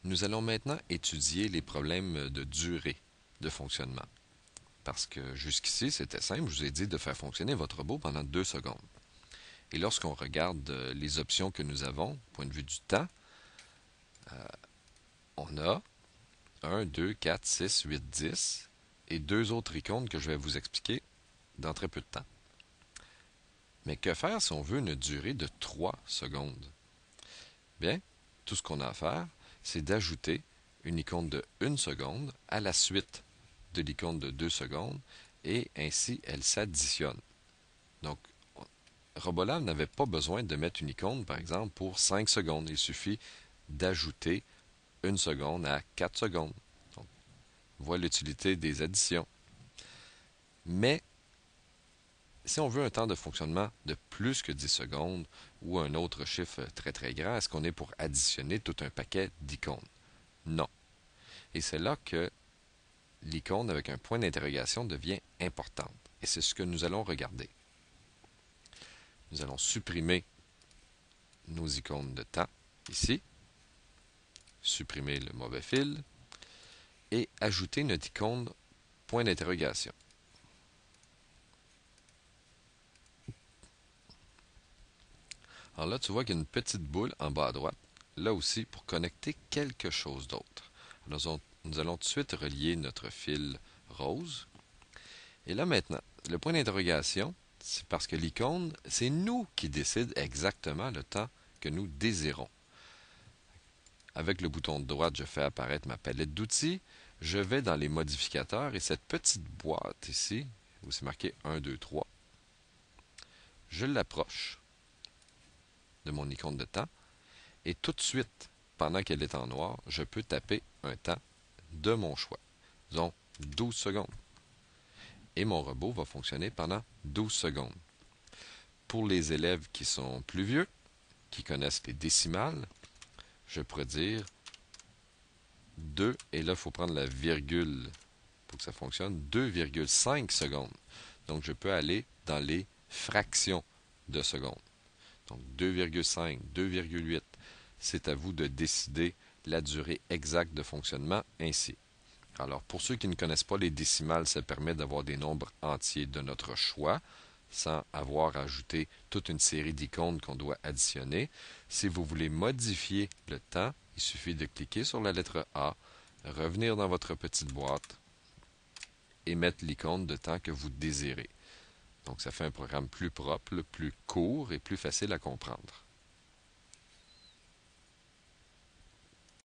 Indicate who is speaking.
Speaker 1: Nous allons maintenant étudier les problèmes de durée de fonctionnement. Parce que jusqu'ici, c'était simple, je vous ai dit de faire fonctionner votre robot pendant 2 secondes. Et lorsqu'on regarde les options que nous avons, point de vue du temps, on a 1, 2, 4, 6, 8, 10 et deux autres icônes que je vais vous expliquer dans très peu de temps. Mais que faire si on veut une durée de 3 secondes? Bien, tout ce qu'on a à faire, c'est d'ajouter une icône de 1 seconde à la suite de l'icône de 2 secondes et ainsi elle s'additionne. Donc, Robolab n'avait pas besoin de mettre une icône, par exemple, pour 5 secondes. Il suffit d'ajouter 1 seconde à 4 secondes. Donc, on voit l'utilité des additions. Mais si on veut un temps de fonctionnement de plus que 10 secondes ou un autre chiffre très très grand, est-ce qu'on est pour additionner tout un paquet d'icônes? Non. Et c'est là que l'icône avec un point d'interrogation devient importante. Et c'est ce que nous allons regarder. Nous allons supprimer nos icônes de temps ici, supprimer le mauvais fil et ajouter notre icône point d'interrogation. Alors là, tu vois qu'il y a une petite boule en bas à droite, là aussi pour connecter quelque chose d'autre. Nous allons tout de suite relier notre fil rose. Et là maintenant, le point d'interrogation, c'est parce que l'icône, c'est nous qui décide exactement le temps que nous désirons. Avec le bouton de droite, je fais apparaître ma palette d'outils. Je vais dans les modificateurs et cette petite boîte ici, où c'est marqué 1, 2, 3, je l'approche de mon icône de temps et tout de suite, pendant qu'elle est en noir, je peux taper un temps de mon choix. Disons 12 secondes. Et mon robot va fonctionner pendant 12 secondes. Pour les élèves qui sont plus vieux, qui connaissent les décimales, je pourrais dire 2, et là, il faut prendre la virgule pour que ça fonctionne, 2,5 secondes. Donc, je peux aller dans les fractions de secondes. Donc, 2,5, 2,8. C'est à vous de décider la durée exacte de fonctionnement ainsi. Alors, pour ceux qui ne connaissent pas les décimales, ça permet d'avoir des nombres entiers de notre choix, sans avoir à ajouter toute une série d'icônes qu'on doit additionner. Si vous voulez modifier le temps, il suffit de cliquer sur la lettre A, revenir dans votre petite boîte et mettre l'icône de temps que vous désirez. Donc, ça fait un programme plus propre, plus court et plus facile à comprendre.